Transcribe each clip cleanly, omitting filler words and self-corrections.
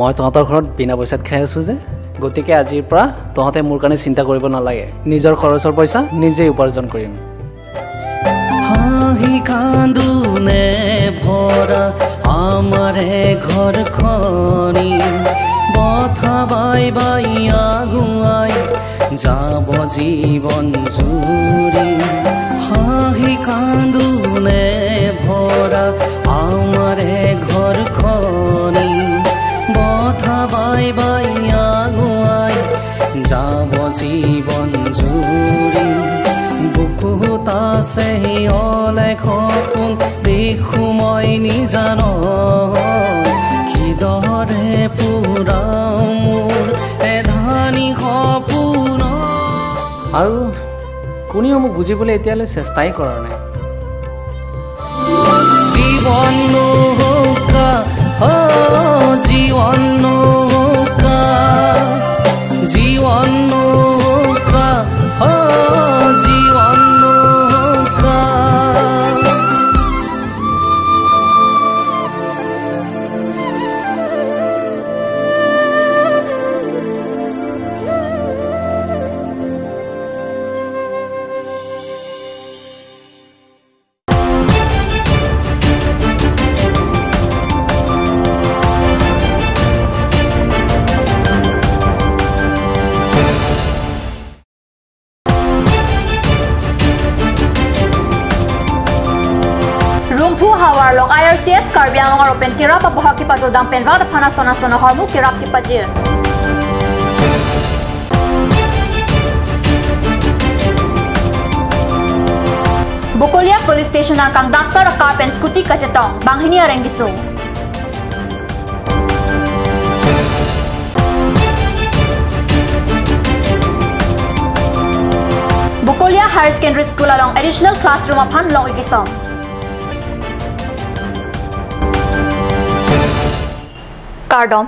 মই তহঁতৰ ঘৰত বিনা পইচাত খাই আছো যে গতিকে আজিৰ পৰা তহঁতে মোৰ কাৰণে চিন্তা কৰিব নালাগে নিজৰ খৰচৰ পইচা নিজে উপাৰ্জন কৰিম হাঁহি কান্দোনে ভৰা আমাৰে ঘৰখনি বথা বাই বাই আগুৱাই যাব জীৱন জুৰি হাঁহি কান্দোনে ভৰা আমাৰে ঘৰখনি বথা বাই বাই আগুৱাই যাব জীৱন জুৰি বুকুত আছে অলেখ সপোন দেখো মই নিজান কিদৰে পুৰাও মোৰ এধানি সপোন আৰু কোনেও মোক বুজিবলৈ এতিয়ালৈ চেষ্টাই কৰা নাই জীবন নৌকা জীবন নৌকা জীবন নৌকা জীবন নৌকা Long IRCS Karbi Anglong Open Kirap Abuhaki Patu Dampen Rada Pana Sona Sona Hormu Kirap Kipajir Bukolia Police Station Angkang Dastar Karpen Skuti Kacetong Banghini Arengisu Bukolia Higher Secondary School along additional classroom upon Long Ikisong Cardom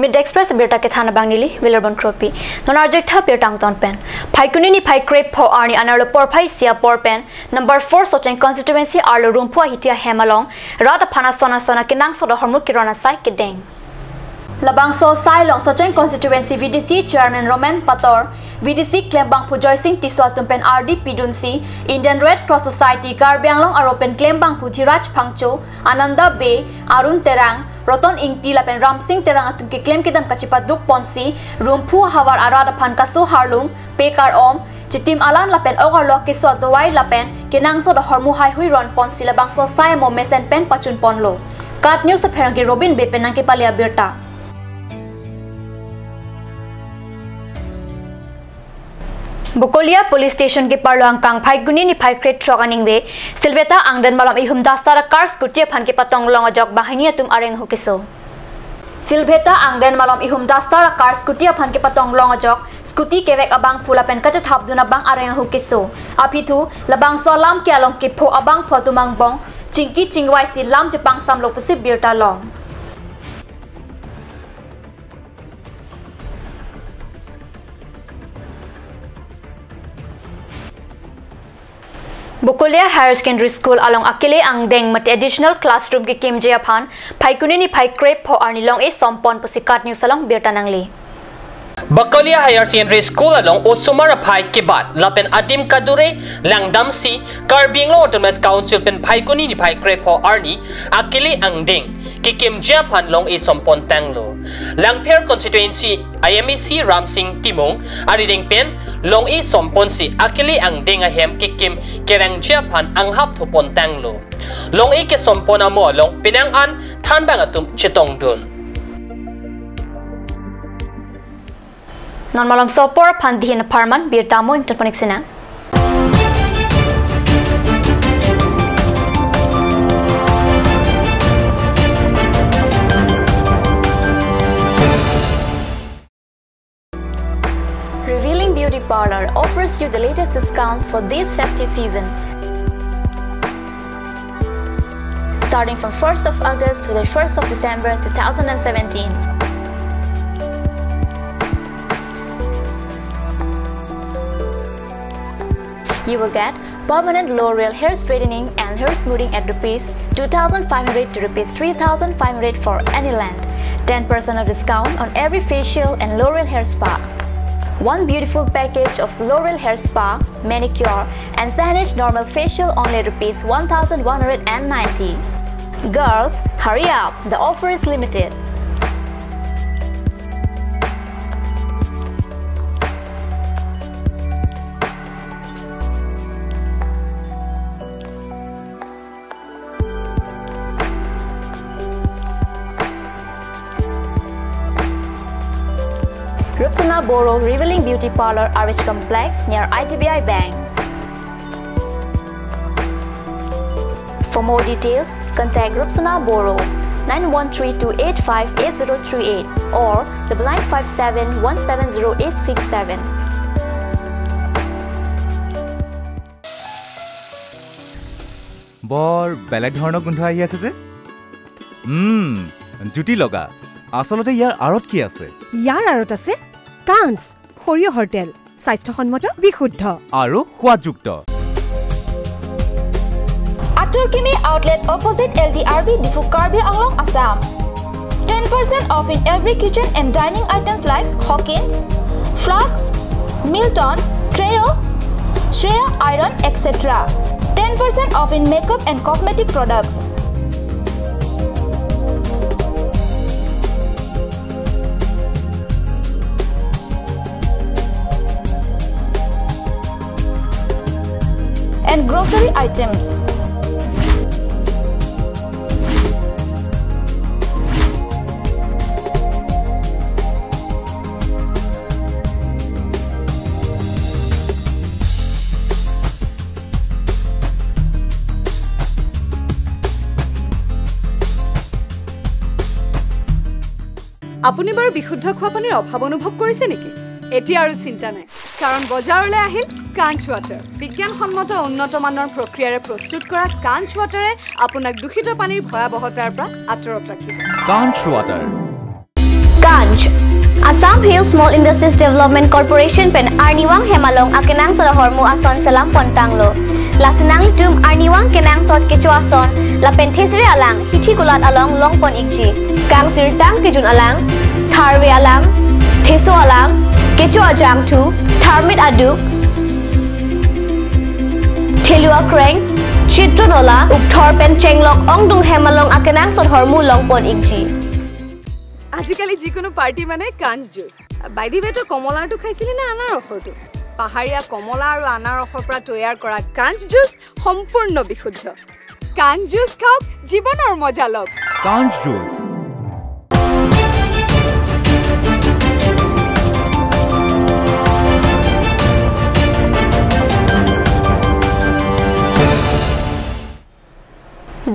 Mid Express Birta ke Thana Bangnili Villerbon Cropi Nonarjek Tha Birtang Ton Pen Phaikuni ni Phai Crepe Pho Arni Anarlo Por Phai Sia Por Pen number 4 Socheng constituency Arlo Rumphua Hitia Hemalong Rata Phana Sona Sona Kinang Soda Hormuk Kirona Sai Kedeng Labangso Sai Long Socheng constituency VDC Chairman Roman Pator VDC Klembang Pujoy Singh Tiswa Tumpen RD Pidunsi Indian Red Cross Society Garbianglong Aropen Klembang Pujiraj Phangcho Ananda Bay Arun Terang Roton Ingti Lapen Ram Singh Terang Atum ke claim Kidam Kachipat Duk Ponsi Rumpu Hawar Arada Phan Kasu Harlung Pekar Om Chitim Alan Lapen Ogarlo Kiswa Dawai Lapen Kinangso the Hormu Hai Hui Ron Ponsi Labangso Sai Mo Mesen Pen Pachun Ponlo Kat News the Perangi Robin Bepen Nangke Palia Birta Bukolia Police Station ke Parloang Kang Phaikuni ni Phai Crate Troganing we Silveta Angdan Malam Ihum Dasara Car Scooty Phan ke Patong Longajok Bahini Atum Areng Hukiso Silveta Angdan Malam Ihum Dasara Car Scooty Phan ke Patong Longajok Scooty Kevek Abang Pula Pen Kacha Thap Duna Bang Areng Hukiso Apitu Labang Solam ke Along ke Pho Abang Pho Tumang Bong Chingki Chingwai Si Lam Jepang Sam Lo Pusip Birta Long Bukolia Higher Secondary School along Akile Angdeng mate additional classroom ke Kim Japhan Phaikuni ni Phai Crepe Pho Arni Long e Sompon Pusikat News along Birtanangli Bukolia Higher Secondary School along Osumara Phai Kibat Lapen Adim Kadure Langdamsi Karbinglo Autonomous Council pen Phaikuni ni Phai Crepe Pho Arni Akile Angdeng ke Kim Japhan Long e Sompon Tanglo Langpher constituency IMEC Ramsing Timong Ariding pen Long e Sompon si Akile Angdeng ahem ke Kim Kerang Japhan ang hap thupon Tanglo Long e ke Sompon amo long pinangan Thanbang atum Chitong Dun Non malam sopor Pandihin Parman Birtamo Interponik Sina Revealing Beauty Parlor offers you the latest discounts for this festive season. Starting from 1st of August to the 1st of December 2017. You will get permanent L'Oreal hair straightening and hair smoothing at Rs 2,500 to Rs 3,500 for any length. 10% of discount on every facial and L'Oreal Hair Spa. One beautiful package of L'Oreal Hair Spa, manicure and Sanesh normal facial only rupees 1,190. Girls, hurry up, the offer is limited. Rupsana Boro Revealing Beauty Parlor RH Complex near IDBI Bank. For more details, contact Rupsana Boro 9132858038 or 9957170867. বৰ বেলেগ ধৰণৰ গোন্ধ আহি আছে যে জুটি লগা আসলতে ইয়াৰ আৰত কি আছে ইয়াৰ আৰত আছে কাঞ্চ সৰিয়হৰ তেল স্বাস্থ্যসন্মত বিশুদ্ধ আৰু সোৱাদযুক্ত Aturkimi outlet opposite LDRB Difu Karbi Anglong Assam. 10% off in every kitchen and dining items like Hawkins, Flux, Milton, Treo, Shreya Iron, etc. 10% off in makeup and cosmetic products. And grocery items. আপুনি বাৰু বিশুদ্ধ খোৱা পানীৰ অভাৱ অনুভৱ কৰিছে নেকি এতিয়া আৰু চিন্তা নাই কাৰণ বজাৰলৈ আহিল কাঞ্চ ৱাটাৰ বিজ্ঞানসন্মত উন্নত মানৰ প্ৰক্ৰিয়াৰে প্ৰস্তুত কৰা কাঞ্চ ৱাটাৰে আপোনাক দূষিত পানীৰ ভয়াৱহতাৰ পৰা আঁতৰত ৰাখিব কাঞ্চ water Ganj Assam Hill Small Industries Development Corporation pen Arniwang Hemalong akenang sa hormu ason salam pontanglo lasinang tum Arniwang kenang sot kecuason la penthesri alang hithi kulat along longpon ikji kang sirtang kijun alang tharwe alang theso alang kecu ajang tu tharmit aduk thelua kreng chitronola ukthor pen chenglok ongdung hemalong akenang sot hormu longpon ikji আজিকালি যিকোনো party মানে কাঞ্চ juice বাইদি বেটো কমলাটো খাইছিলি না আনাৰসৰটো পাহাৰীয়া কমলা আৰু আনাৰসৰ পৰা তৈয়াৰ কৰা কাঞ্চ জুচ সম্পূৰ্ণ বিশুদ্ধ কাঞ্চ জুচ খাওক জীৱনৰ মজা লওক কাঞ্চ juice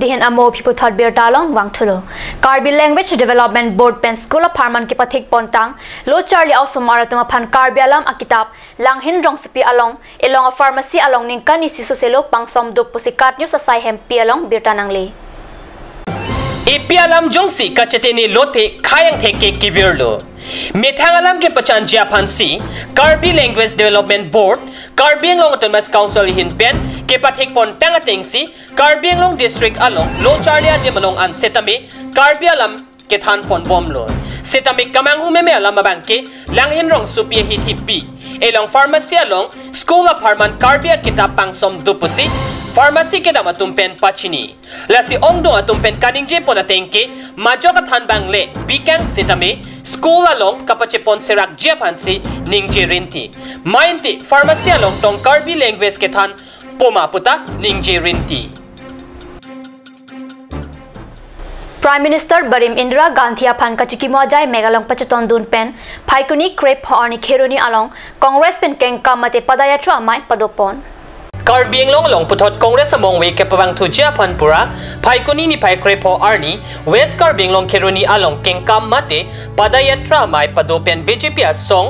Dihen amo people thought beer talong wang thulo. Karbi Language Development Board pen School of Harman kipathik pontang lo Charlie also maratuma phan Karbi alam akitab lang hin rong sipi along elong a pharmacy along ning kanisi soselo pangsom duk pusikat news asai hempi along beer tanangli. Ipialam jongsi kacheteni lote khayang theke kivirlo. Methangalam ke pachanjia phansi Karbi Language Development Board Karbi Anglong Autonomous Council hinpen ke pathik pon tangatengsi Karbi Anglong District along lo charlia demalong an setame Karbi alam ke than pon bomlo setame kamanghu meme alam bangke langhin rong supie hithi bi elong pharmacy along School of Harman Karbi kitab pangsom dupusi Pharmacy ke dama tumpen pachini lasi ongdo atumpen kaningje ponatengke majoka thanbang le bikang sitame school along kapache pon serak japansi ningje rinti mainti pharmacy along tong Karbi language ke than poma puta ningje rinti Prime Minister Barim Indira Gandhi aphan kachiki mojai megalong pachaton dun pen phaikuni crepe horni kheruni along Congress pen kengka mate padayatra amai padopon Karbi Anglong long putot Congress among we kepawang tu Japan pura phaikuni ni phai crepo arni West Karbi Anglong kheruni along kengkam mate padayatra mai padopen BJP asong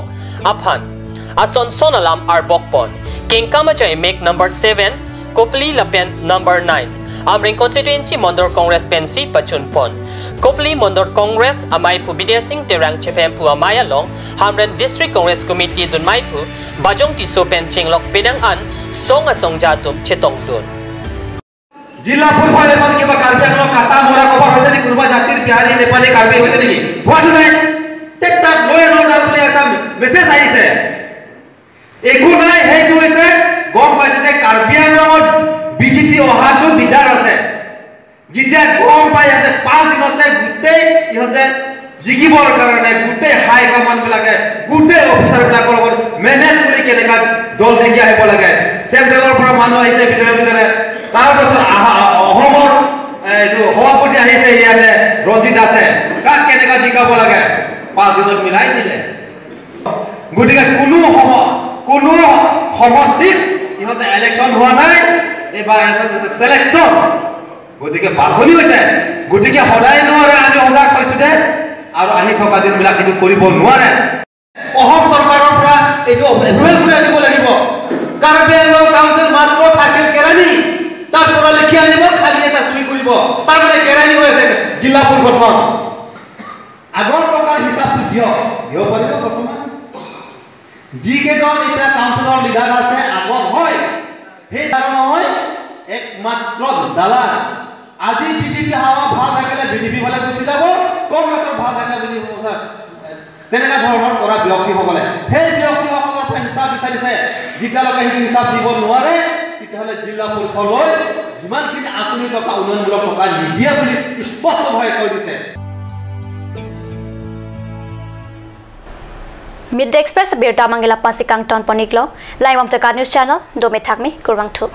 aphan ason sonalam arbokpon kengkam ajai make number 7 Kopli lapen number 9 Amring constituency Mondor Congress pensi pachunpon Kopli Mondor Congress amai pu Bidya Singh terang chefem pu amaya long Hamren District Congress Committee dun mai pu bajong ti so pen chinglok pinang an song asong jatum chetong dun জিলা পৰিষদ এখন কিবা কাৰ্বি আংলং কাটা মৰা কবা হৈছে নেকি কোনোবা জাতিৰ বিহাৰী নেপালী কাৰ্বি হৈছে নেকি হোৱাটো নাই তে তাত লৈ অৰ্ডাৰ বুলি এটা মেছেজ আহিছে একো নাই সেইটো হৈছে গম পাইছে যে কাৰ্বি আংলঙত বিজেপি অহাটো দিগদাৰ আছে যেতিয়া গম পাই ইয়াতে 5 দিনতে গোটেই ইহঁতে জিকিবৰ কাৰণে গোটেই হাই কমাণ্ড বিলাকে গোটেই অফিচাৰ বিলাকৰ লগত মেনেজ কৰি কেনেকা দল জিকি আহিব লাগে চেণ্ট্ৰেলৰ পৰা মানুহ আহিছে ভিতৰে তাৰপাছত অসমৰ এইটো সভাপতি আহিছে ইয়াতে ৰঞ্জিত আছে কাক কেনেকা জিকাব লাগে 5 দিনত মিলাই দিলে গতিকে কোনো সমষ্টিত ইহঁতে ইলেকশ্যন হোৱা নাই এবাৰ সিলেকশ্যন গতিকে বাছনি হৈছে গতিকে সদায় নোৱাৰে আমি সজাগ পাইছোঁ যে আৰু আহি থকা দিনবিলাক এইটো কৰিব নোৱাৰে অসম চৰকাৰৰ পৰা এইটো এপ্ৰুভেল কৰি আনিব লাগিব কাৰ্বি আংলং কাউন্সিল মাত্ৰ থাকিল কেৰাণী তাৰ পৰা লিখি আনিব খালি এটা চুৰি কৰিব তাৰ মানে কেৰাণী হৈ আছে জিলা পৰিষদখন আগৰ টকাৰ হিচাপটো দিব পাৰিব বৰ্তমান যিকেইজন এতিয়া কাউন্সিলৰ লিডাৰ আছে আগত হয় সেই দালা নহয় একমাত্ৰ দালাল আজি বিজেপি হাৱা ভাল থাকিলে বিজেপি ফালে গুচি যাব কংগ্ৰেছৰ ভাল থাকিলে বিজেপি তেনেকুৱা ধৰণৰ কৰা ব্যক্তিসকলে সেই ব্যক্তিসকলৰ পৰা হিচাপ বিচাৰিছে যেতিয়ালৈকে সেইটো হিচাপ দিব নোৱাৰে তেতিয়াহ'লে জিলা পৰিষদলৈ যিমানখিনি আঁচনি টকা উন্নয়নমূলক টকা নিদিয়ে বুলি স্পষ্টভাৱে কৈ দিছে Midday Express berita manggil apa si Kang Ton Poniklo, lain wam cakap news channel, domet hakmi kurang tu.